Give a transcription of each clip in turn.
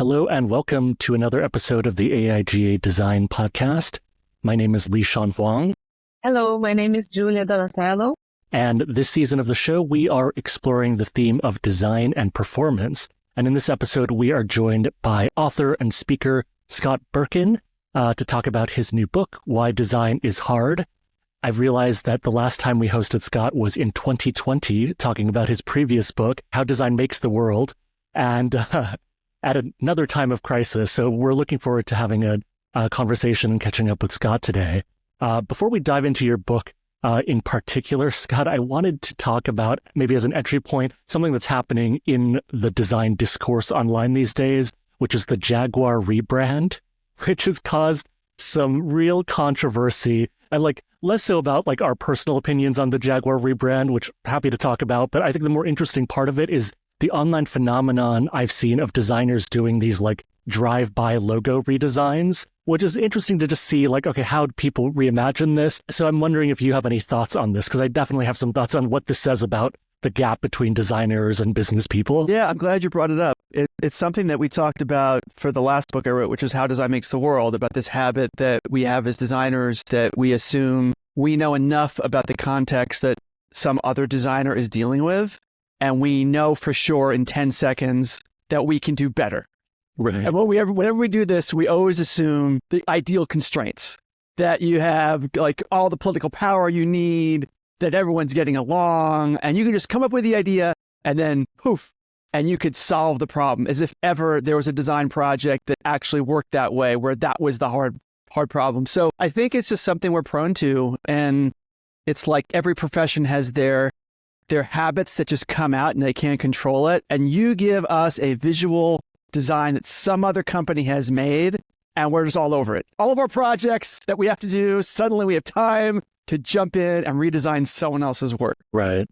Hello and welcome to another episode of the AIGA Design Podcast. My name is Li-Shan Huang. Hello, my name is Julia Donatello. And this season of the show, we are exploring the theme of design and performance. And in this episode, we are joined by author and speaker Scott Berkun to talk about his new book, Why Design is Hard. I've realized that the last time we hosted Scott was in 2020, talking about his previous book, How Design Makes the World. And at another time of crisis. So we're looking forward to having a conversation and catching up with Scott today. Before we dive into your book in particular, Scott, I wanted to talk about, maybe as an entry point, something that's happening in the design discourse online these days, which is the Jaguar rebrand, which has caused some real controversy. And less so about our personal opinions on the Jaguar rebrand, which I'm happy to talk about. But I think the more interesting part of it is the online phenomenon I've seen of designers doing these drive-by logo redesigns, which is interesting to just see okay, how do people reimagine this? So I'm wondering if you have any thoughts on this, because I definitely have some thoughts on what this says about the gap between designers and business people. Yeah, I'm glad you brought it up. It's something that we talked about for the last book I wrote, which is How Design Makes the World, about this habit that we have as designers that we assume we know enough about the context that some other designer is dealing with. And we know for sure in 10 seconds that we can do better. Right. And whenever we do this, we always assume the ideal constraints, that you have all the political power you need, that everyone's getting along, and you can just come up with the idea and then poof, and you could solve the problem, as if ever there was a design project that actually worked that way, where that was the hard problem. So I think it's just something we're prone to. And it's like every profession has their habits that just come out and they can't control it. And you give us a visual design that some other company has made, and we're just all over it. All of our projects that we have to do, suddenly we have time to jump in and redesign someone else's work. Right.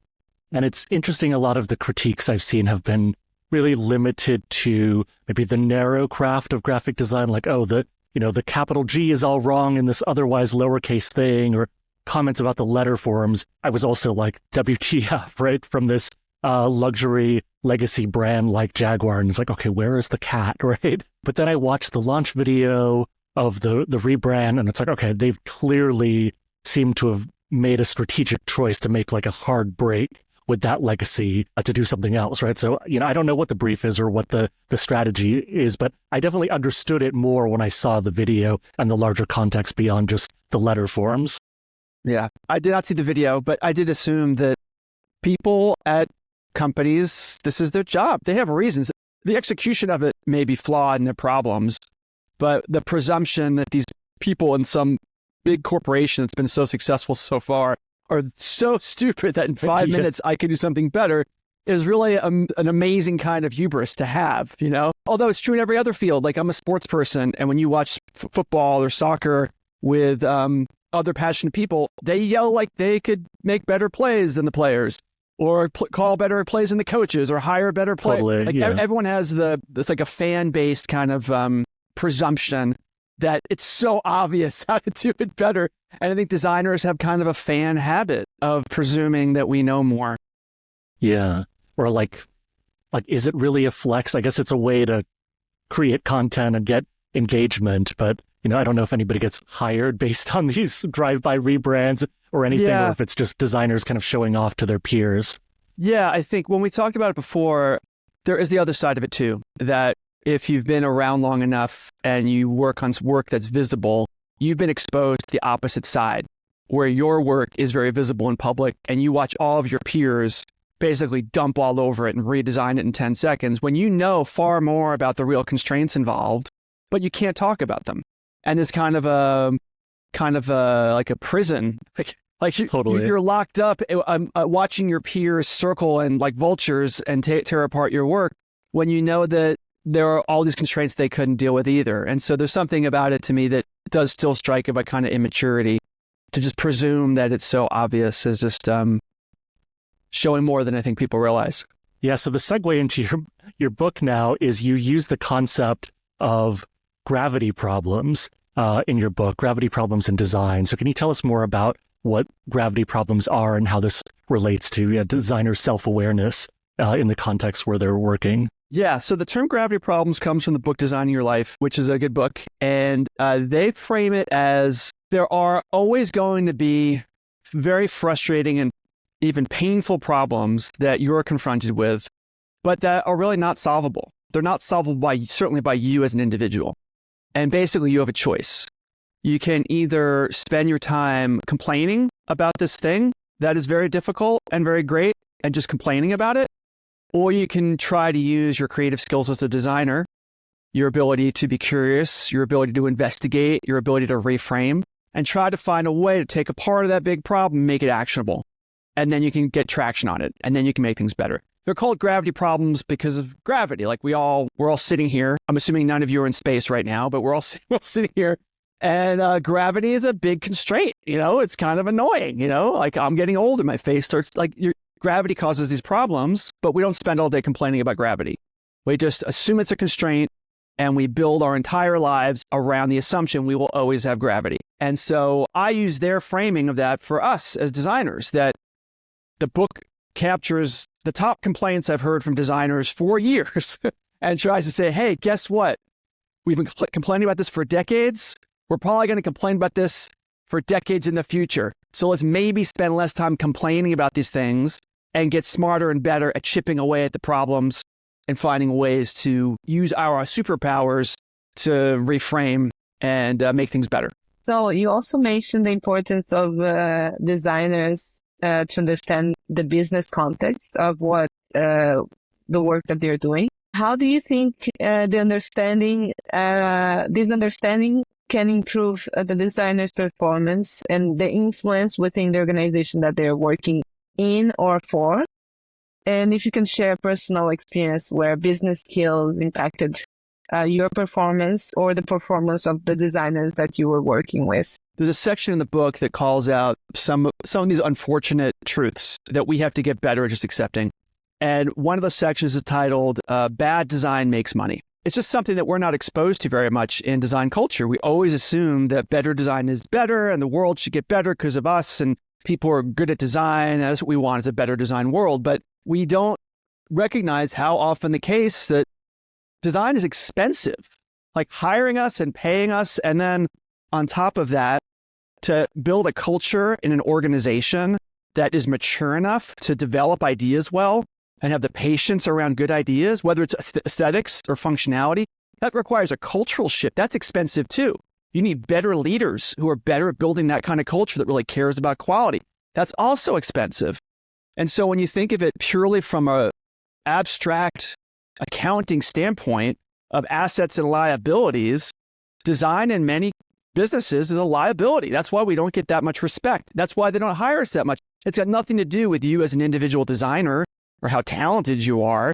And it's interesting, a lot of the critiques I've seen have been really limited to maybe the narrow craft of graphic design, the capital G is all wrong in this otherwise lowercase thing, or comments about the letter forms. I was also WTF, right? From this luxury legacy brand like Jaguar. And it's okay, where is the cat, right? But then I watched the launch video of the rebrand, and it's okay, they've clearly seemed to have made a strategic choice to make a hard break with that legacy to do something else, right? So, I don't know what the brief is or what the strategy is, but I definitely understood it more when I saw the video and the larger context beyond just the letter forms. Yeah, I did not see the video, but I did assume that people at companies, this is their job. They have reasons. The execution of it may be flawed in their problems, but the presumption that these people in some big corporation that's been so successful so far are so stupid that in 5 minutes I can do something better is really an amazing kind of hubris to have, Although it's true in every other field. I'm a sports person, and when you watch football or soccer with other passionate people, they yell like they could make better plays than the players, or call better plays than the coaches, or hire better players. Totally, everyone has it's a fan-based kind of presumption that it's so obvious how to do it better. And I think designers have kind of a fan habit of presuming that we know more. Yeah. Or is it really a flex? I guess it's a way to create content and get engagement, but I don't know if anybody gets hired based on these drive-by rebrands or anything, or if it's just designers kind of showing off to their peers. Yeah, I think when we talked about it before, there is the other side of it too, that if you've been around long enough and you work on work that's visible, you've been exposed to the opposite side, where your work is very visible in public and you watch all of your peers basically dump all over it and redesign it in 10 seconds when you know far more about the real constraints involved, but you can't talk about them. And it's kind of a prison, Totally. You're locked up watching your peers circle and like vultures and tear apart your work when you know that there are all these constraints they couldn't deal with either. And so there's something about it to me that does still strike a kind of immaturity to just presume that it's so obvious as just showing more than I think people realize. Yeah. So the segue into your book now is you use the concept of gravity problems in your book, gravity problems in design. So can you tell us more about what gravity problems are and how this relates to designer self-awareness in the context where they're working? Yeah, so the term gravity problems comes from the book Designing Your Life, which is a good book. And they frame it as there are always going to be very frustrating and even painful problems that you're confronted with, but that are really not solvable. They're not solvable certainly by you as an individual. And basically, you have a choice. You can either spend your time complaining about this thing that is very difficult and very great and just complaining about it, or you can try to use your creative skills as a designer, your ability to be curious, your ability to investigate, your ability to reframe, and try to find a way to take a part of that big problem and make it actionable. And then you can get traction on it, and then you can make things better. They're called gravity problems because of gravity. Like we're all sitting here. I'm assuming none of you are in space right now, but we're all sitting here. And gravity is a big constraint. It's kind of annoying. Like I'm getting older, my face starts gravity causes these problems, but we don't spend all day complaining about gravity. We just assume it's a constraint, and we build our entire lives around the assumption we will always have gravity. And so I use their framing of that for us as designers, that the book captures the top complaints I've heard from designers for years and tries to say, hey, guess what? We've been complaining about this for decades. We're probably going to complain about this for decades in the future. So let's maybe spend less time complaining about these things and get smarter and better at chipping away at the problems and finding ways to use our superpowers to reframe and make things better. So you also mentioned the importance of designers to understand the business context of what the work that they're doing. How do you think this understanding can improve the designer's performance and the influence within the organization that they're working in or for? And if you can share a personal experience where business skills impacted your performance or the performance of the designers that you were working with. There's a section in the book that calls out some of these unfortunate truths that we have to get better at just accepting. And one of those sections is titled, Bad Design Makes Money. It's just something that we're not exposed to very much in design culture. We always assume that better design is better and the world should get better because of us and people are good at design. That's what we want, is a better design world. But we don't recognize how often the case that design is expensive, like hiring us and paying us. And then on top of that, to build a culture in an organization that is mature enough to develop ideas well and have the patience around good ideas, whether it's aesthetics or functionality, that requires a cultural shift. That's expensive too. You need better leaders who are better at building that kind of culture that really cares about quality. That's also expensive. And so when you think of it purely from a abstract accounting standpoint of assets and liabilities, design in many businesses is a liability. That's why we don't get that much respect. That's why they don't hire us that much. It's got nothing to do with you as an individual designer or how talented you are.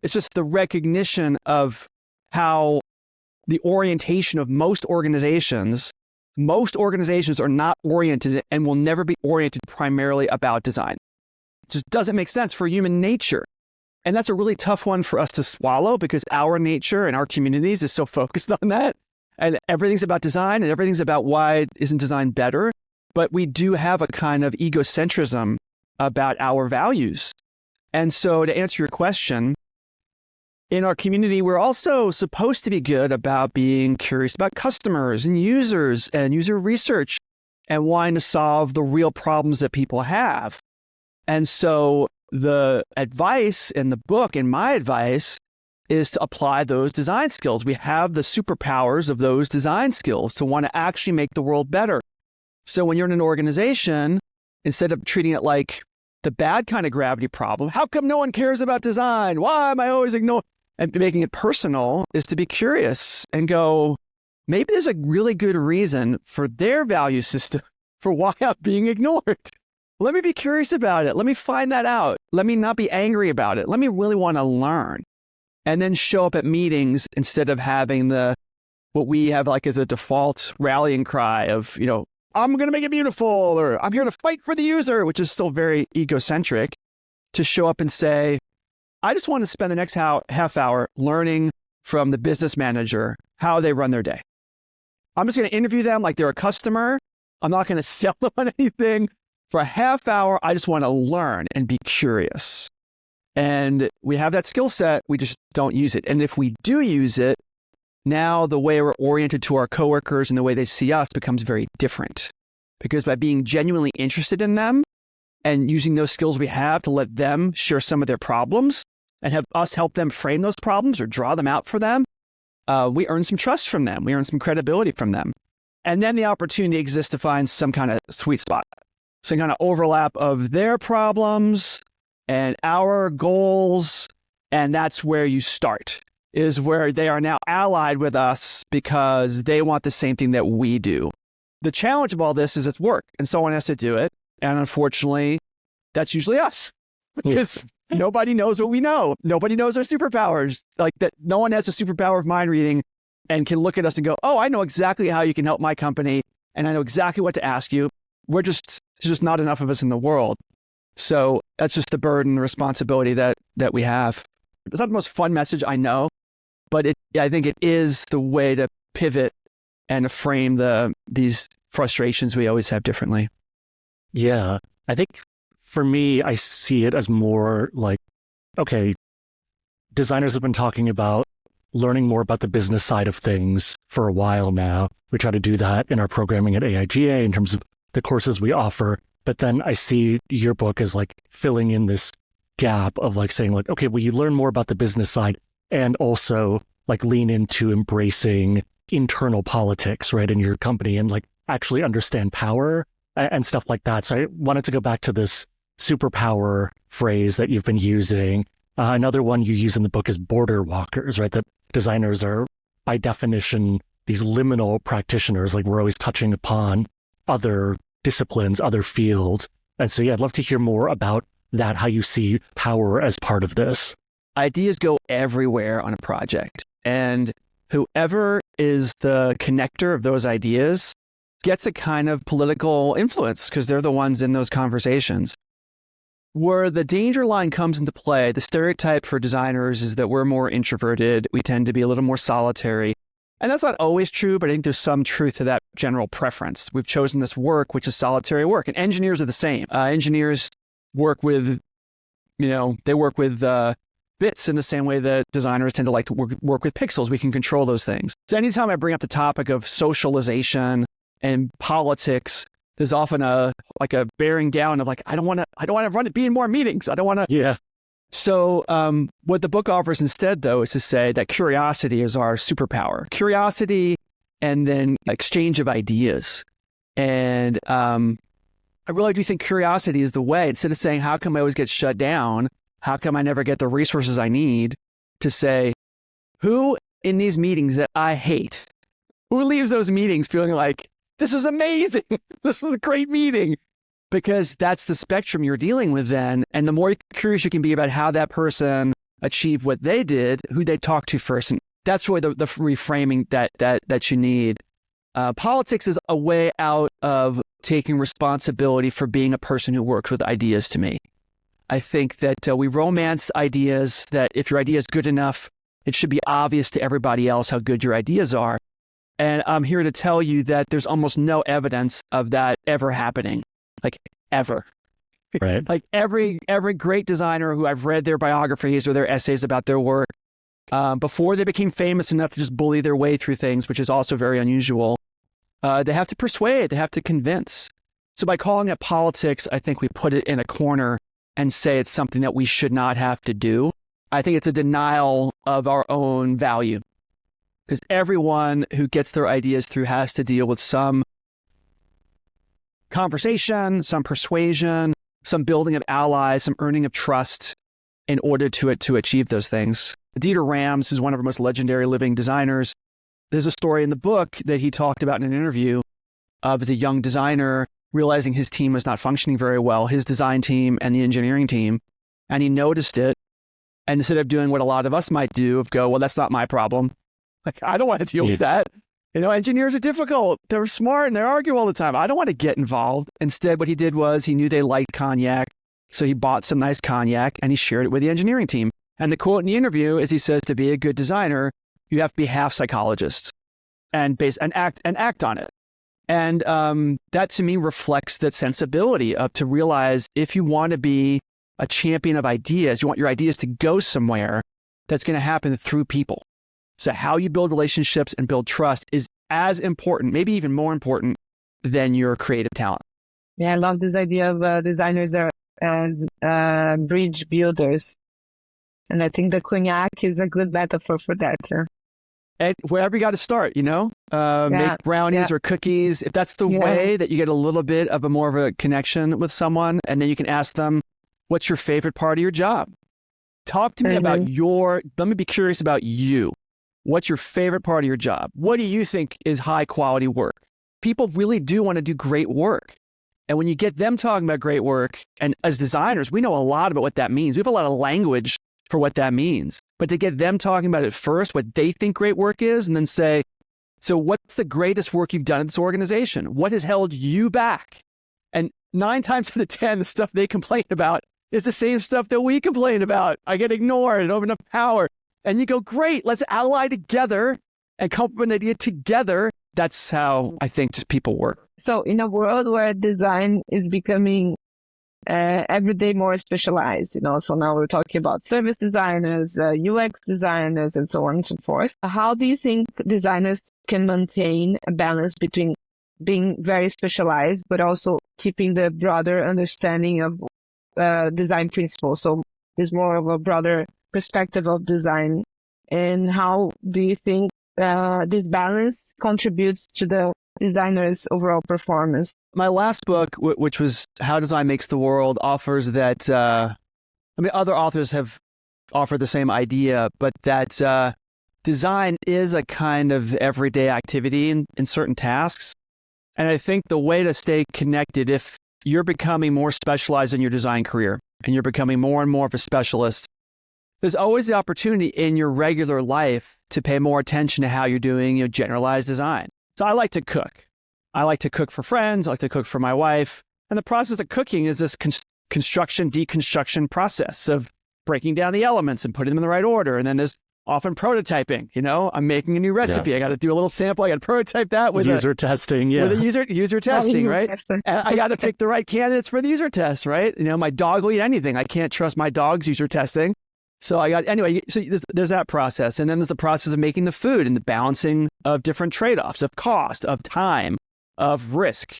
It's just the recognition of how the orientation of most organizations are not oriented and will never be oriented primarily about design. It just doesn't make sense for human nature. And that's a really tough one for us to swallow because our nature and our communities is so focused on that. And everything's about design and everything's about why isn't design better. But we do have a kind of egocentrism about our values. And so to answer your question, in our community, we're also supposed to be good about being curious about customers and users and user research and wanting to solve the real problems that people have. And so the advice in the book, and my advice, is to apply those design skills. We have the superpowers of those design skills to want to actually make the world better. So when you're in an organization, instead of treating it like the bad kind of gravity problem, how come no one cares about design? Why am I always ignored? And making it personal is to be curious and go, maybe there's a really good reason for their value system for why I'm being ignored. Let me be curious about it. Let me find that out. Let me not be angry about it. Let me really want to learn. And then show up at meetings instead of having what we have like as a default rallying cry of, I'm going to make it beautiful, or I'm here to fight for the user, which is still very egocentric, to show up and say, I just want to spend the next half hour learning from the business manager how they run their day. I'm just going to interview them like they're a customer. I'm not going to sell them on anything. For a half hour, I just want to learn and be curious. And We have that skill set, we just don't use it. And if we do use it, now the way we're oriented to our coworkers and the way they see us becomes very different. Because by being genuinely interested in them and using those skills we have to let them share some of their problems and have us help them frame those problems or draw them out for them, we earn some trust from them. We earn some credibility from them. And then the opportunity exists to find some kind of sweet spot, some kind of overlap of their problems and our goals. And that's where you start, is where they are now allied with us because they want the same thing that we do. The challenge of all this is it's work and someone has to do it. And unfortunately, that's usually us because nobody knows what we know. Nobody knows our superpowers. Like that, no one has a superpower of mind reading and can look at us and go, oh, I know exactly how you can help my company. And I know exactly what to ask you. There's just not enough of us in the world. So that's just the burden, the responsibility that we have. It's not the most fun message, I know, but I think it is the way to pivot and to frame these frustrations we always have differently. Yeah. I think for me, I see it as more like, okay, designers have been talking about learning more about the business side of things for a while now. We try to do that in our programming at AIGA in terms of the courses we offer. But then I see your book as like filling in this gap of like saying like, okay, well, you learn more about the business side and also like lean into embracing internal politics, right, in your company and like actually understand power and stuff like that. So I wanted to go back to this superpower phrase that you've been using. Another one you use in the book is border walkers, right? That designers are, by definition, these liminal practitioners. Like we're always touching upon other disciplines, other fields. And so, yeah, I'd love to hear more about that, how you see power as part of this. Ideas go everywhere on a project. And whoever is the connector of those ideas gets a kind of political influence because they're the ones in those conversations. Where the danger line comes into play, the stereotype for designers is that we're more introverted. We tend to be a little more solitary. And that's not always true, but I think there's some truth to that general preference. We've chosen this work, which is solitary work. And engineers are the same. Engineers work with, they work with bits in the same way that designers tend to like to work with pixels. We can control those things. So anytime I bring up the topic of socialization and politics, there's often a bearing down of like, I don't want to be in more meetings. I don't want to. Yeah. So what the book offers instead, though, is to say that curiosity is our superpower. Curiosity and then exchange of ideas. And I really do think curiosity is the way. Instead of saying, how come I always get shut down? How come I never get the resources I need? To say, who in these meetings that I hate, who leaves those meetings feeling like, this is amazing. This is a great meeting. Because that's the spectrum you're dealing with then. And the more curious you can be about how that person achieved what they did, who they talked to first. And that's really the reframing that you need. Politics is a way out of taking responsibility for being a person who works with ideas to me. I think that we romance ideas, that if your idea is good enough, it should be obvious to everybody else how good your ideas are. And I'm here to tell you that there's almost no evidence of that ever happening, like ever. Right. Like every great designer who I've read their biographies or their essays about their work, before they became famous enough to just bully their way through things, which is also very unusual, they have to persuade, they have to convince. So by calling it politics, I think we put it in a corner and say it's something that we should not have to do. I think it's a denial of our own value. Because everyone who gets their ideas through has to deal with some conversation, some persuasion, some building of allies, some earning of trust in order to achieve those things. Dieter Rams is one of our most legendary living designers. There's a story in the book that he talked about in an interview of as a young designer realizing his team was not functioning very well, his design team and the engineering team. And he noticed it. And instead of doing what a lot of us might do, of go, well, that's not my problem. Like, I don't want to deal with that. Engineers are difficult. They're smart and they argue all the time. I don't want to get involved. Instead, what he did was he knew they liked cognac. So he bought some nice cognac and he shared it with the engineering team. And the quote in the interview is he says, to be a good designer, you have to be half psychologist and act on it. And that to me reflects that sensibility of to realize if you want to be a champion of ideas. You want your ideas to go somewhere that's going to happen through people. So how you build relationships and build trust is as important, maybe even more important than your creative talent. Yeah, I love this idea of designers as bridge builders. And I think the cognac is a good metaphor for that. And wherever you got to start, make brownies or cookies. If that's the way that you get a little bit of more of a connection with someone, and then you can ask them, what's your favorite part of your job? Talk to me about let me be curious about you. What's your favorite part of your job? What do you think is high quality work? People really do want to do great work. And when you get them talking about great work, and as designers, we know a lot about what that means. We have a lot of language for what that means. But to get them talking about it first, what they think great work is, and then say, so what's the greatest work you've done in this organization? What has held you back? And 9 times out of 10, the stuff they complain about is the same stuff that we complain about. I get ignored, I don't have enough power. And you go, great, let's ally together and come up with an idea together. That's how I think just people work. So in a world where design is becoming every day more specialized, so now we're talking about service designers, UX designers, and so on and so forth. How do you think designers can maintain a balance between being very specialized, but also keeping the broader understanding of design principles? So there's more of a broader perspective of design. And how do you think this balance contributes to the designer's overall performance? My last book, which was How Design Makes the World, offers that, other authors have offered the same idea, but that design is a kind of everyday activity in certain tasks. And I think the way to stay connected, if you're becoming more specialized in your design career and you're becoming more and more of a specialist, there's always the opportunity in your regular life to pay more attention to how you're doing generalized design. So I like to cook. I like to cook for friends. I like to cook for my wife. And the process of cooking is this construction, deconstruction process of breaking down the elements and putting them in the right order. And then there's often prototyping. I'm making a new recipe. I got to do a little sample. I got to prototype that with user testing. With a user testing, right? And I got to pick the right candidates for the user test, right? My dog will eat anything. I can't trust my dog's user testing. So there's that process. And then there's the process of making the food and the balancing of different trade-offs of cost, of time, of risk.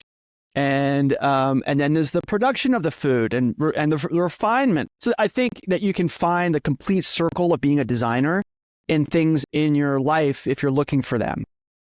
And then there's the production of the food and the refinement. So I think that you can find the complete circle of being a designer in things in your life if you're looking for them.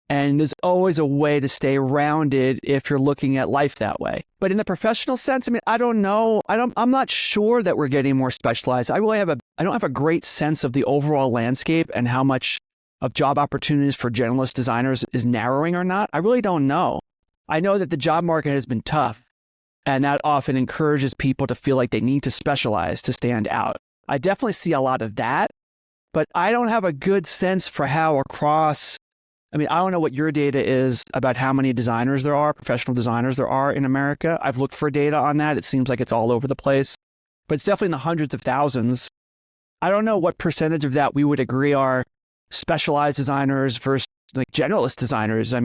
And there's always a way to stay rounded if you're looking at life that way. But in the professional sense, I don't know. I'm not sure that we're getting more specialized. I don't have a great sense of the overall landscape and how much of job opportunities for generalist designers is narrowing or not. I really don't know. I know that the job market has been tough, and that often encourages people to feel like they need to specialize to stand out. I definitely see a lot of that, but I don't have a good sense for how across. I don't know what your data is about how many designers there are, professional designers there are in America. I've looked for data on that. It seems like it's all over the place, but it's definitely in the hundreds of thousands. I don't know what percentage of that we would agree are specialized designers versus generalist designers.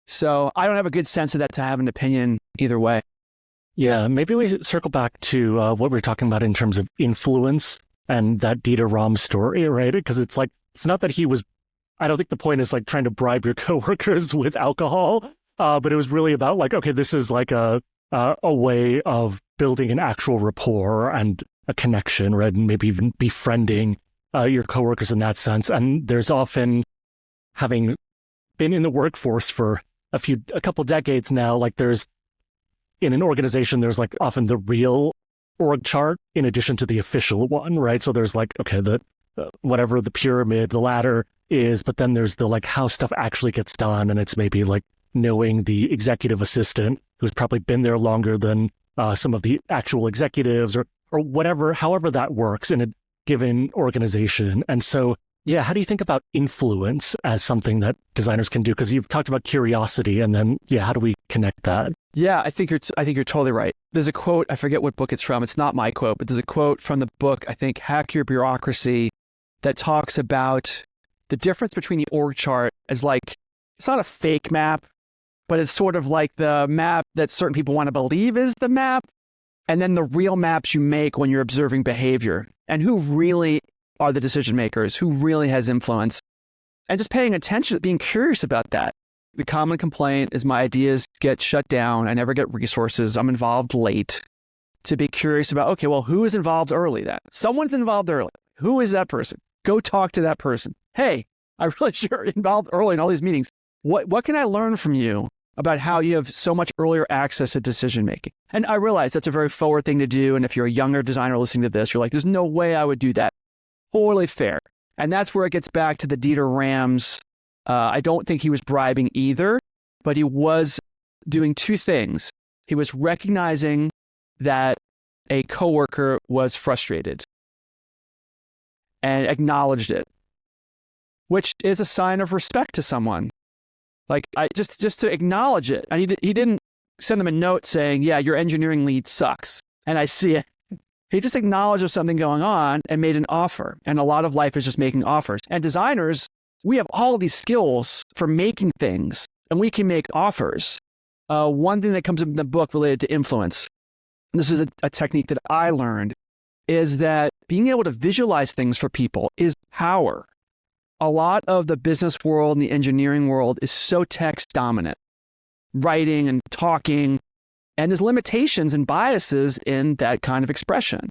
So I don't have a good sense of that to have an opinion either way. Yeah, maybe we should circle back to what we were talking about in terms of influence and that Dieter Rams story, right? Because it's not that he was, I don't think the point is trying to bribe your coworkers with alcohol, but it was really about okay, this is a way of building an actual rapport and a connection, right? And maybe even befriending your coworkers in that sense. And there's often, having been in the workforce for a couple decades now, there's in an organization, there's often the real org chart in addition to the official one, right? So there's okay, the whatever the pyramid, the ladder is, but then there's the how stuff actually gets done, and it's maybe knowing the executive assistant who's probably been there longer than some of the actual executives or whatever, however that works in a given organization. And so, yeah, how do you think about influence as something that designers can do? Because you've talked about curiosity, and then, how do we connect that? Yeah, I think you're totally right. There's a quote, I forget what book it's from. It's not my quote, but there's a quote from the book, I think, Hack Your Bureaucracy, that talks about the difference between the org chart as it's not a fake map, but it's sort of like the map that certain people want to believe is the map. and then the real maps you make when you're observing behavior and who really are the decision makers, who really has influence, and just paying attention, being curious about that. The common complaint is my ideas get shut down. I never get resources. I'm involved late. To be curious about, okay, well, who is involved early then? Someone's involved early. Who is that person? Go talk to that person. Hey, I really sure involved early in all these meetings. What can I learn from you about how you have so much earlier access to decision making? And I realize that's a very forward thing to do. And if you're a younger designer listening to this, you're like, there's no way I would do that. Totally fair. And that's where it gets back to the Dieter Rams. I don't think he was bribing either, but he was doing two things. He was recognizing that a coworker was frustrated and acknowledged it, which is a sign of respect to someone. Like, just to acknowledge it. And he didn't send them a note saying, yeah, your engineering lead sucks, and I see it. He just acknowledged there's something going on and made an offer. And a lot of life is just making offers. And designers, we have all of these skills for making things, and we can make offers. One thing that comes up in the book related to influence, and this is a technique that I learned, is that being able to visualize things for people is power. A lot of the business world and the engineering world is so text dominant, writing and talking, and there's limitations and biases in that kind of expression.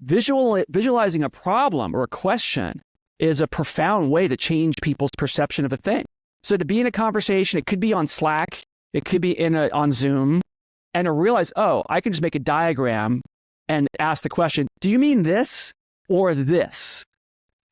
Visualizing a problem or a question is a profound way to change people's perception of a thing. So to be in a conversation, it could be on Slack, it could be on Zoom, and to realize, oh, I can just make a diagram and ask the question, do you mean this or this?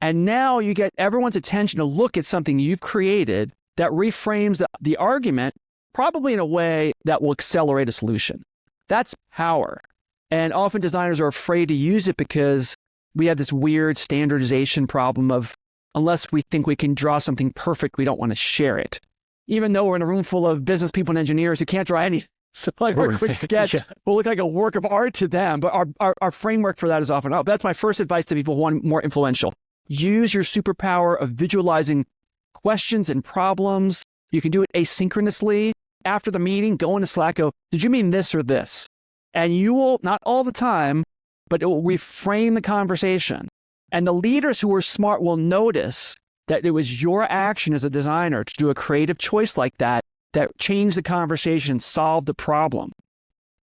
And now you get everyone's attention to look at something you've created that reframes the argument, probably in a way that will accelerate a solution. That's power. And often designers are afraid to use it because we have this weird standardization problem of, unless we think we can draw something perfect, we don't want to share it. Even though we're in a room full of business people and engineers who can't draw anything. So like our quick sketch will look like a work of art to them, but our framework for that is often, that's my first advice to people who want more influential. Use your superpower of visualizing questions and problems. You can do it asynchronously. After the meeting, go into Slack, go, did you mean this or this? And you will, not all the time, but it will reframe the conversation. And the leaders who are smart will notice that it was your action as a designer to do a creative choice like that changed the conversation, solved the problem.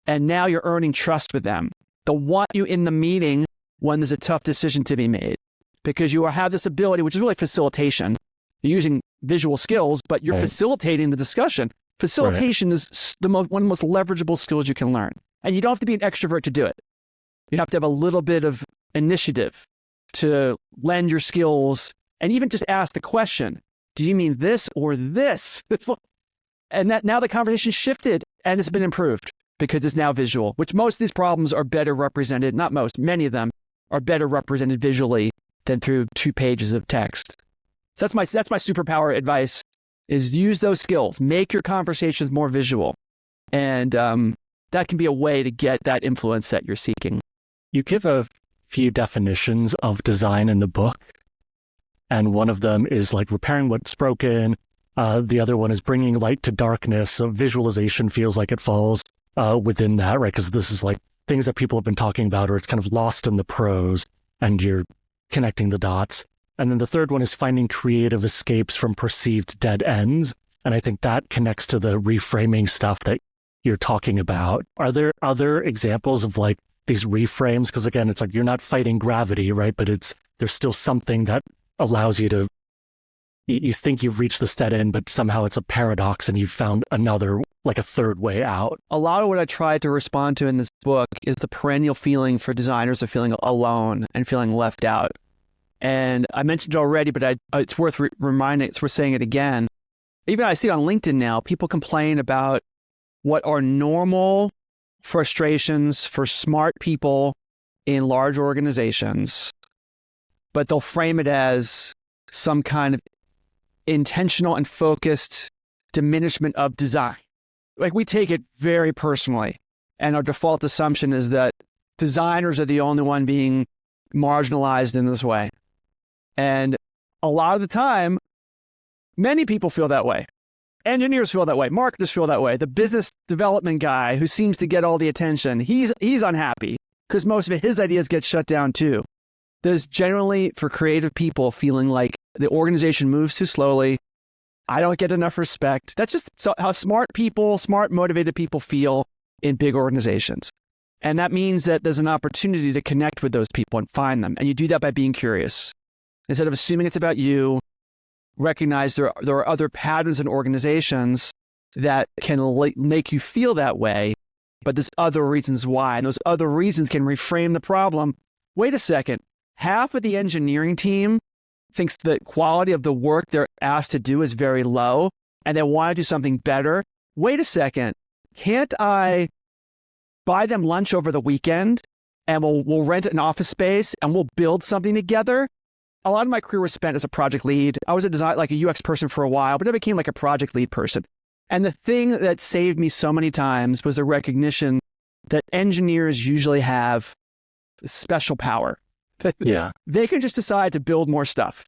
And now you're earning trust with them. They'll want you in the meeting when there's a tough decision to be made, because you have this ability, which is really facilitation. You're using visual skills, but you're facilitating the discussion. Facilitation is one of the most leverageable skills you can learn. And you don't have to be an extrovert to do it. You have to have a little bit of initiative to lend your skills and even just ask the question, do you mean this or this? And that now the conversation shifted and it's been improved because it's now visual, which most of these problems are better represented, not most, many of them are better represented visually than through 2 pages of text. So that's my superpower advice, is use those skills, make your conversations more visual. And that can be a way to get that influence that you're seeking. You give a few definitions of design in the book, and one of them is like repairing what's broken. The other one is bringing light to darkness. So visualization feels like it falls within that, right? Because this is like things that people have been talking about, or it's kind of lost in the prose and you're connecting the dots. And then the third one is finding creative escapes from perceived dead ends. And I think that connects to the reframing stuff that you're talking about. Are there other examples of like these reframes? Because again, it's like you're not fighting gravity, right? But there's still something that allows you to, you think you've reached this dead end, but somehow it's a paradox and you've found another, like a third way out. A lot of what I tried to respond to in this book is the perennial feeling for designers of feeling alone and feeling left out. And I mentioned it already, but it's worth reminding, it's worth saying it again. Even I see it on LinkedIn now, people complain about what are normal frustrations for smart people in large organizations, but they'll frame it as some kind of intentional and focused diminishment of design. Like, we take it very personally. And our default assumption is that designers are the only one being marginalized in this way. And a lot of the time, many people feel that way. Engineers feel that way. Marketers feel that way. The business development guy who seems to get all the attention, he's unhappy because most of his ideas get shut down too. There's generally, for creative people, feeling like the organization moves too slowly. I don't get enough respect. That's just how smart, motivated people feel in big organizations. And that means that there's an opportunity to connect with those people and find them. And you do that by being curious. Instead of assuming it's about you, recognize there are other patterns in organizations that can make you feel that way, but there's other reasons why. And those other reasons can reframe the problem. Wait a second. Half of the engineering team thinks the quality of the work they're asked to do is very low, and they want to do something better. Wait a second. Can't I buy them lunch over the weekend and we'll rent an office space and we'll build something together? A lot of my career was spent as a project lead. I was a UX person for a while, but I became like a project lead person. And the thing that saved me so many times was the recognition that engineers usually have special power. Yeah. They can just decide to build more stuff.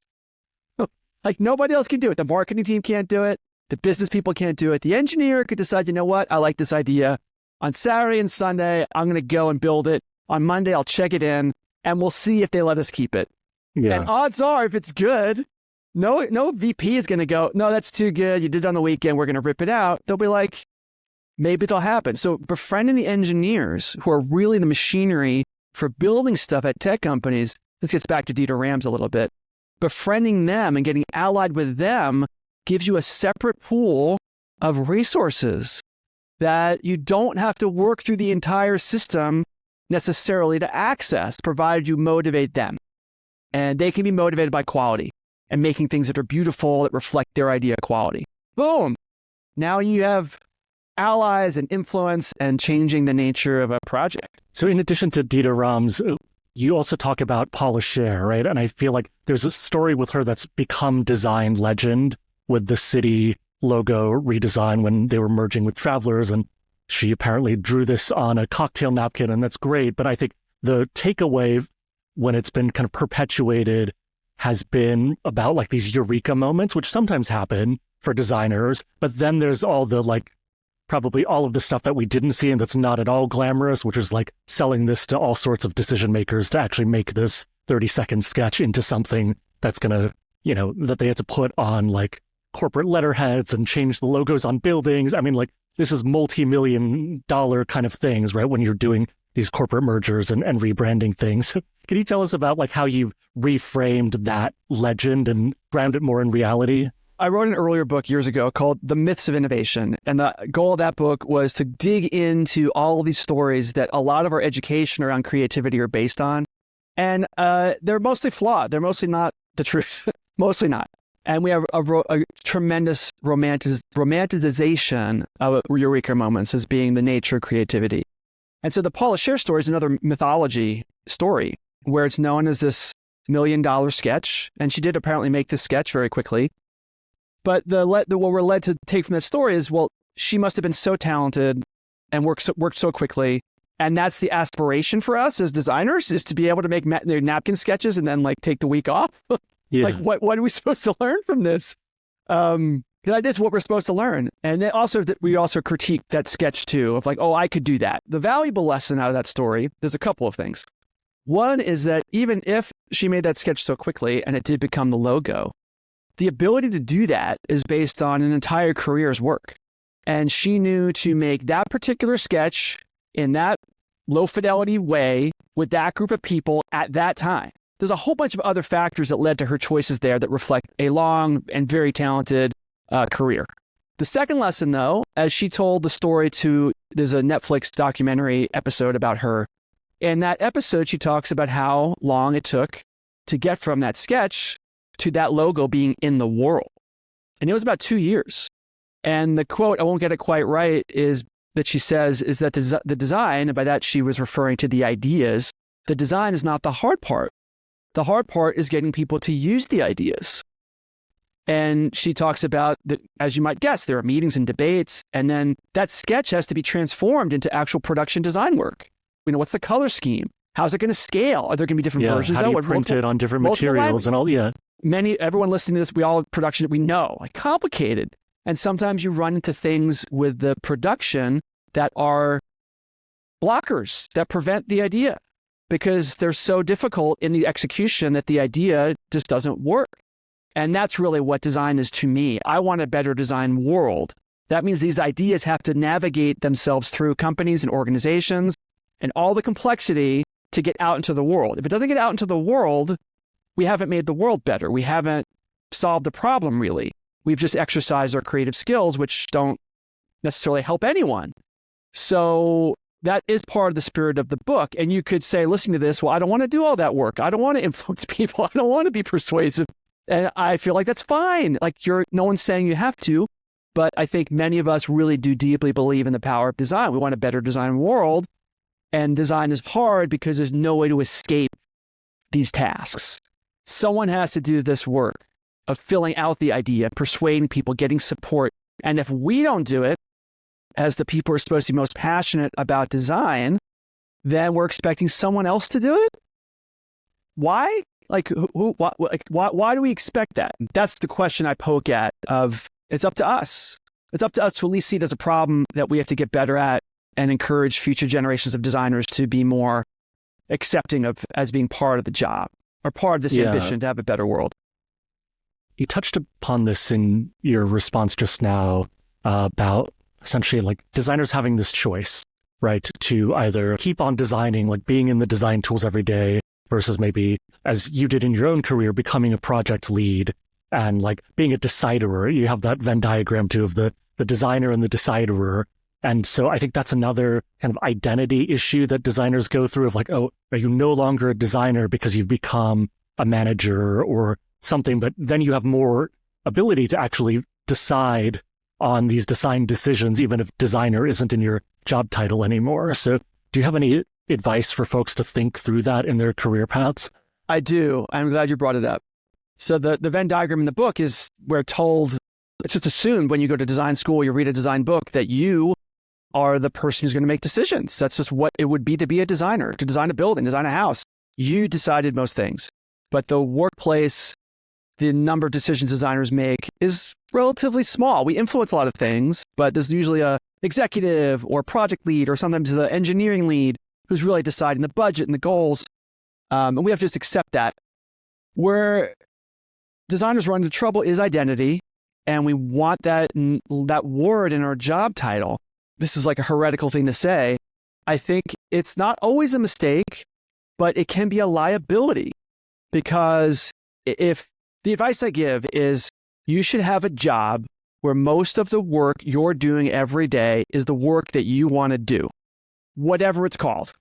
Like nobody else can do it. The marketing team can't do it. The business people can't do it. The engineer could decide, you know what? I like this idea. On Saturday and Sunday, I'm going to go and build it. On Monday, I'll check it in and we'll see if they let us keep it. Yeah. And odds are, if it's good, no VP is going to go, no, that's too good. You did it on the weekend. We're going to rip it out. They'll be like, maybe it'll happen. So befriending the engineers who are really the machinery for building stuff at tech companies, this gets back to Dieter Rams a little bit. Befriending them and getting allied with them gives you a separate pool of resources that you don't have to work through the entire system necessarily to access, provided you motivate them. And they can be motivated by quality and making things that are beautiful, that reflect their idea of quality. Boom. Now you have allies and influence and changing the nature of a project. So in addition to Dieter Rams, you also talk about Paula Scher, right? And I feel like there's a story with her that's become design legend with the city logo redesign when they were merging with Travelers. And she apparently drew this on a cocktail napkin, and that's great. But I think the takeaway when it's been kind of perpetuated has been about like these eureka moments, which sometimes happen for designers. But then there's all the probably all of the stuff that we didn't see and that's not at all glamorous, which is like selling this to all sorts of decision makers to actually make this 30-second sketch into something that's going to, that they had to put on like corporate letterheads and change the logos on buildings. I mean, like this is multi-million-dollar kind of things, right? When you're doing these corporate mergers and rebranding things. Can you tell us about like how you reframed that legend and ground it more in reality? I wrote an earlier book years ago called The Myths of Innovation. And the goal of that book was to dig into all of these stories that a lot of our education around creativity are based on. And they're mostly flawed. They're mostly not the truth. Mostly not. And we have a tremendous romanticization of eureka moments as being the nature of creativity. And so the Paula Scher story is another mythology story where it's known as this $1 million sketch. And she did apparently make this sketch very quickly. But what we're led to take from that story is, well, she must have been so talented and worked so quickly. And that's the aspiration for us as designers, is to be able to make napkin sketches and then like take the week off. Yeah. Like what are we supposed to learn from this? That's what we're supposed to learn. And then we also critique that sketch too, of like, oh, I could do that. The valuable lesson out of that story, there's a couple of things. One is that even if she made that sketch so quickly and it did become the logo, the ability to do that is based on an entire career's work. And she knew to make that particular sketch in that low fidelity way with that group of people at that time. There's a whole bunch of other factors that led to her choices there that reflect a long and very talented career. The second lesson, though, as she told the story there's a Netflix documentary episode about her. In that episode, she talks about how long it took to get from that sketch to that logo being in the world. And it was about 2 years. And the quote, I won't get it quite right, is that she says is that the design, and by that she was referring to the ideas, the design is not the hard part. The hard part is getting people to use the ideas. And she talks about that, as you might guess, there are meetings and debates, and then that sketch has to be transformed into actual production design work. What's the color scheme? How's it going to scale? Are there going to be different versions? How do you print it on different materials and all? Yeah. Everyone listening to this, we all production, we know, like complicated. And sometimes you run into things with the production that are blockers that prevent the idea because they're so difficult in the execution that the idea just doesn't work. And that's really what design is to me. I want a better design world. That means these ideas have to navigate themselves through companies and organizations and all the complexity to get out into the world. If it doesn't get out into the world, we haven't made the world better. We haven't solved the problem, really. We've just exercised our creative skills, which don't necessarily help anyone. So that is part of the spirit of the book. And you could say, listening to this, well, I don't want to do all that work. I don't want to influence people. I don't want to be persuasive. And I feel like that's fine. Like no one's saying you have to, but I think many of us really do deeply believe in the power of design. We want a better design world. And design is hard because there's no way to escape these tasks. Someone has to do this work of filling out the idea, persuading people, getting support. And if we don't do it, as the people who are supposed to be most passionate about design, then we're expecting someone else to do it? Why? Like, why do we expect that? That's the question I poke at of, it's up to us. It's up to us to at least see it as a problem that we have to get better at and encourage future generations of designers to be more accepting of as being part of the job or part of this ambition to have a better world. You touched upon this in your response just now about essentially like designers having this choice, right? To either keep on designing, like being in the design tools every day versus maybe, as you did in your own career, becoming a project lead and like being a deciderer. You have that Venn diagram too of the designer and the deciderer. And so I think that's another kind of identity issue that designers go through of like, oh, are you no longer a designer because you've become a manager or something, but then you have more ability to actually decide on these design decisions, even if designer isn't in your job title anymore. So do you have any advice for folks to think through that in their career paths? I do. I'm glad you brought it up. So the Venn diagram in the book is we're told, it's just assumed when you go to design school, you read a design book that you are the person who's going to make decisions. That's just what it would be to be a designer, to design a building, design a house. You decided most things. But the workplace, the number of decisions designers make is relatively small. We influence a lot of things, but there's usually a executive or project lead or sometimes the engineering lead who's really deciding the budget and the goals. And we have to just accept that. Where designers run into trouble is identity. And we want that word in our job title. This is like a heretical thing to say. I think it's not always a mistake, but it can be a liability because if the advice I give is you should have a job where most of the work you're doing every day is the work that you want to do, whatever it's called.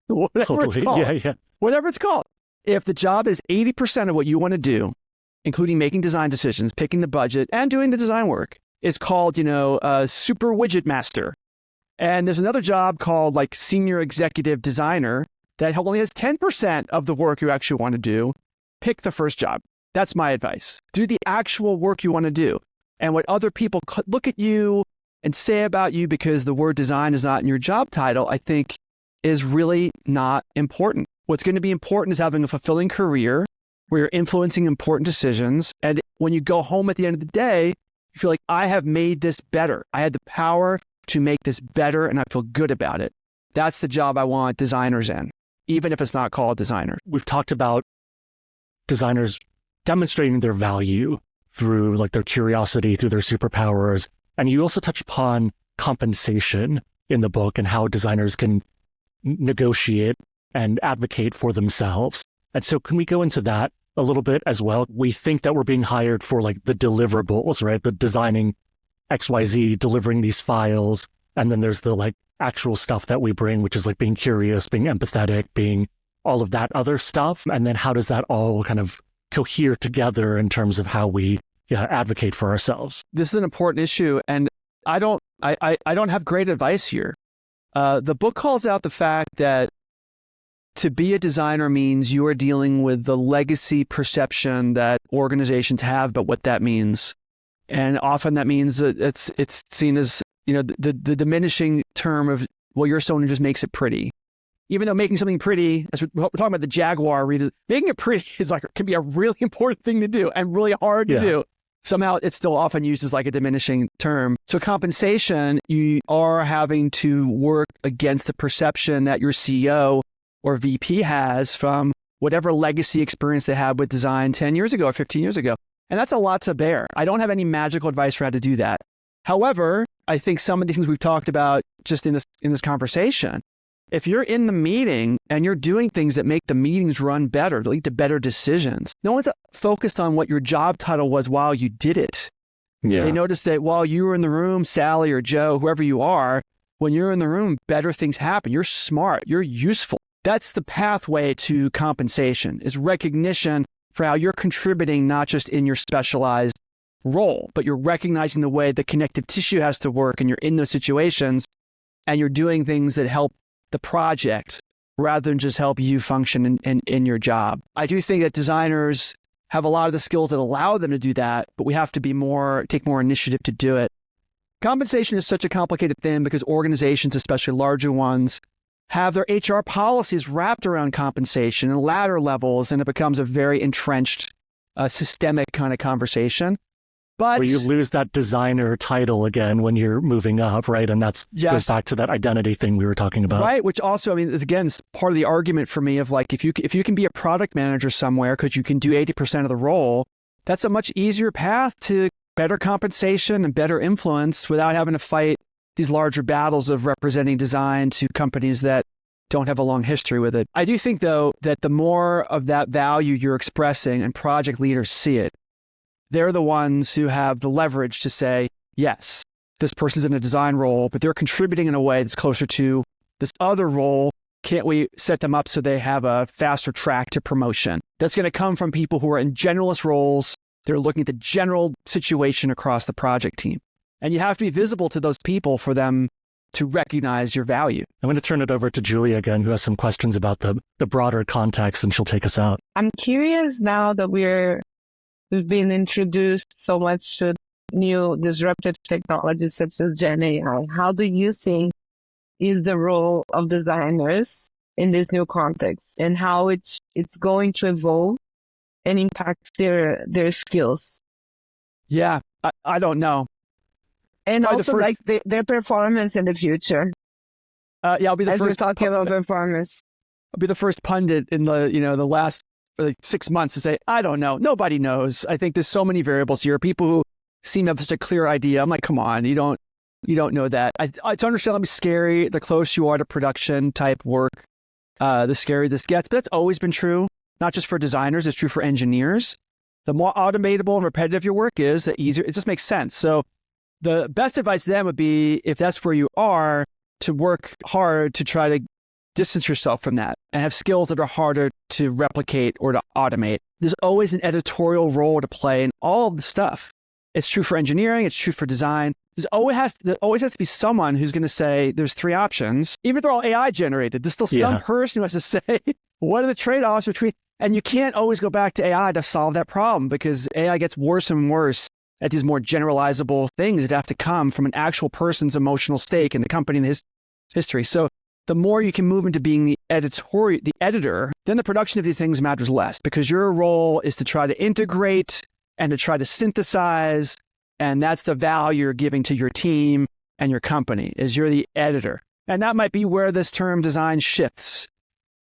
Whatever it's called. Yeah. Whatever it's called. If the job is 80% of what you want to do, including making design decisions, picking the budget, and doing the design work, is called, super widget master. And there's another job called like senior executive designer that only has 10% of the work you actually want to do. Pick the first job. That's my advice. Do the actual work you want to do. And what other people look at you and say about you because the word design is not in your job title, I think is really not important. What's going to be important is having a fulfilling career where you're influencing important decisions. And when you go home at the end of the day, you feel like I have made this better. I had the power to make this better and I feel good about it. That's the job I want designers in, even if it's not called designer. We've talked about designers demonstrating their value through like their curiosity, through their superpowers. And you also touch upon compensation in the book and how designers can negotiate and advocate for themselves. And so can we go into that a little bit as well? We think that we're being hired for like the deliverables, right? The designing XYZ, delivering these files. And then there's the like actual stuff that we bring, which is like being curious, being empathetic, being all of that other stuff. And then how does that all kind of cohere together in terms of how we advocate for ourselves? This is an important issue. And I don't have great advice here. The book calls out the fact that to be a designer means you are dealing with the legacy perception that organizations have about what that means. And often that means that it's seen as, the diminishing term of, well, you're someone who just makes it pretty. Even though making something pretty, as we're talking about the Jaguar, making it pretty can be a really important thing to do and really hard to do. somehow it's still often used as like a diminishing term. So compensation, you are having to work against the perception that your CEO or VP has from whatever legacy experience they had with design 10 years ago or 15 years ago. And that's a lot to bear. I don't have any magical advice for how to do that. However, I think some of the things we've talked about just in this conversation, if you're in the meeting and you're doing things that make the meetings run better, lead to better decisions, no one's focused on what your job title was while you did it. Yeah. They noticed that while you were in the room, Sally or Joe, whoever you are, when you're in the room, better things happen. You're smart. You're useful. That's the pathway to compensation, is recognition for how you're contributing, not just in your specialized role, but you're recognizing the way the connective tissue has to work and you're in those situations and you're doing things that help the project rather than just help you function in your job. I do think that designers have a lot of the skills that allow them to do that, but we have to take more initiative to do it. Compensation is such a complicated thing because organizations, especially larger ones, have their HR policies wrapped around compensation and ladder levels, and it becomes a very entrenched, systemic kind of conversation. But where you lose that designer title again when you're moving up, right? And that's goes back to that identity thing we were talking about. Right, which also, I mean, again, is part of the argument for me of like, if you can be a product manager somewhere because you can do 80% of the role, that's a much easier path to better compensation and better influence without having to fight these larger battles of representing design to companies that don't have a long history with it. I do think, though, that the more of that value you're expressing and project leaders see it, they're the ones who have the leverage to say, yes, this person's in a design role, but they're contributing in a way that's closer to this other role. Can't we set them up so they have a faster track to promotion? That's going to come from people who are in generalist roles. They're looking at the general situation across the project team. And you have to be visible to those people for them to recognize your value. I'm going to turn it over to Julia again, who has some questions about the broader context, and she'll take us out. I'm curious now that we've been introduced so much to new disruptive technologies such as Gen AI. How do you think is the role of designers in this new context, and how it's going to evolve and impact their skills? Yeah, I don't know. And probably also like their performance in the future. I'll be the as first. We're talking about performance. I'll be the first pundit in the last 6 months to say, I don't know. Nobody knows. I think there's so many variables here. People who seem to have such a clear idea. I'm like, come on, you don't know that. It's understandably scary. The closer you are to production type work, the scarier this gets. But that's always been true, not just for designers. It's true for engineers. The more automatable and repetitive your work is, the easier. It just makes sense. So the best advice then would be, if that's where you are, to work hard to try to distance yourself from that and have skills that are harder to replicate or to automate. There's always an editorial role to play in all of the stuff. It's true for engineering. It's true for design. There always has to be someone who's going to say there's 3 options. Even if they're all AI generated, there's still some person who has to say, what are the trade-offs between, and you can't always go back to AI to solve that problem because AI gets worse and worse at these more generalizable things that have to come from an actual person's emotional stake in the company and his history. So the more you can move into being the editor, then the production of these things matters less because your role is to try to integrate and to try to synthesize. And that's the value you're giving to your team and your company, is you're the editor. And that might be where this term design shifts.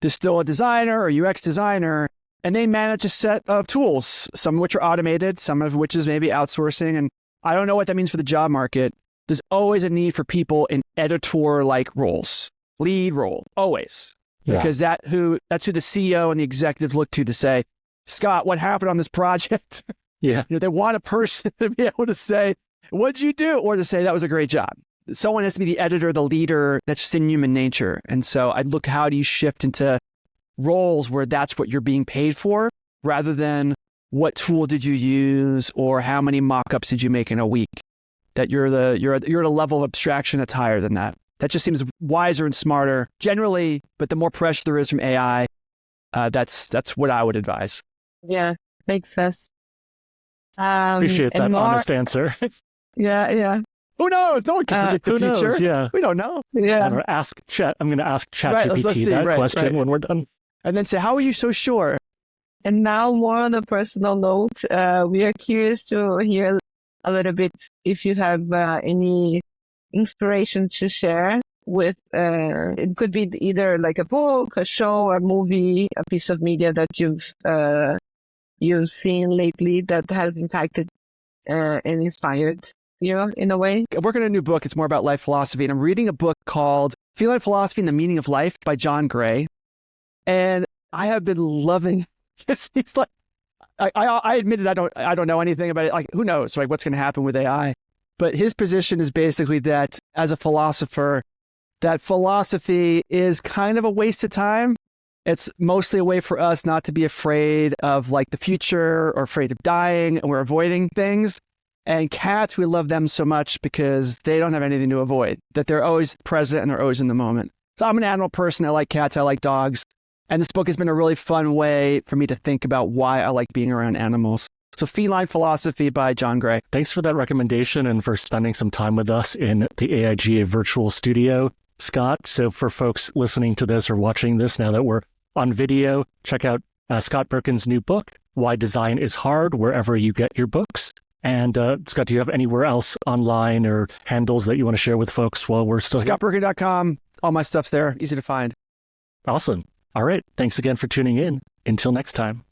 There's still a designer or UX designer, and they manage a set of tools, some of which are automated, some of which is maybe outsourcing. And I don't know what that means for the job market. There's always a need for people in editor-like roles, lead role, always. Yeah. Because that's who the CEO and the executives look to say, Scott, what happened on this project? Yeah. They want a person to be able to say, what'd you do? Or to say, that was a great job. Someone has to be the editor, the leader. That's just in human nature. And so I'd look, how do you shift into roles where that's what you're being paid for, rather than what tool did you use or how many mock-ups did you make in a week? That you're at a level of abstraction that's higher than that. That just seems wiser and smarter generally, but the more pressure there is from AI, that's what I would advise. Yeah, makes sense. Appreciate that honest answer. Yeah. Who knows? No one can predict the future. Knows? Yeah. We don't know. Yeah. I'm going to ask ChatGPT that question when we're done. And then say, how are you so sure? And now more on a personal note, we are curious to hear a little bit if you have any inspiration to share with, it could be either like a book, a show, a movie, a piece of media that you've seen lately that has impacted and inspired you in a way. I'm working on a new book. It's more about life philosophy. And I'm reading a book called Feline Philosophy and the Meaning of Life by John Gray. And I have been loving this. He's like, I admitted I don't know anything about it. Like, who knows, right? What's going to happen with AI? But his position is basically that as a philosopher, that philosophy is kind of a waste of time. It's mostly a way for us not to be afraid of like the future or afraid of dying, and we're avoiding things. And cats, we love them so much because they don't have anything to avoid, that they're always present and they're always in the moment. So I'm an animal person. I like cats. I like dogs. And this book has been a really fun way for me to think about why I like being around animals. So Feline Philosophy by John Gray. Thanks for that recommendation and for spending some time with us in the AIGA virtual studio, Scott. So for folks listening to this or watching this now that we're on video, check out Scott Berkun's new book, Why Design is Hard, wherever you get your books. And Scott, do you have anywhere else online or handles that you want to share with folks while we're still here? ScottBerkun.com. All my stuff's there. Easy to find. Awesome. All right. Thanks again for tuning in. Until next time.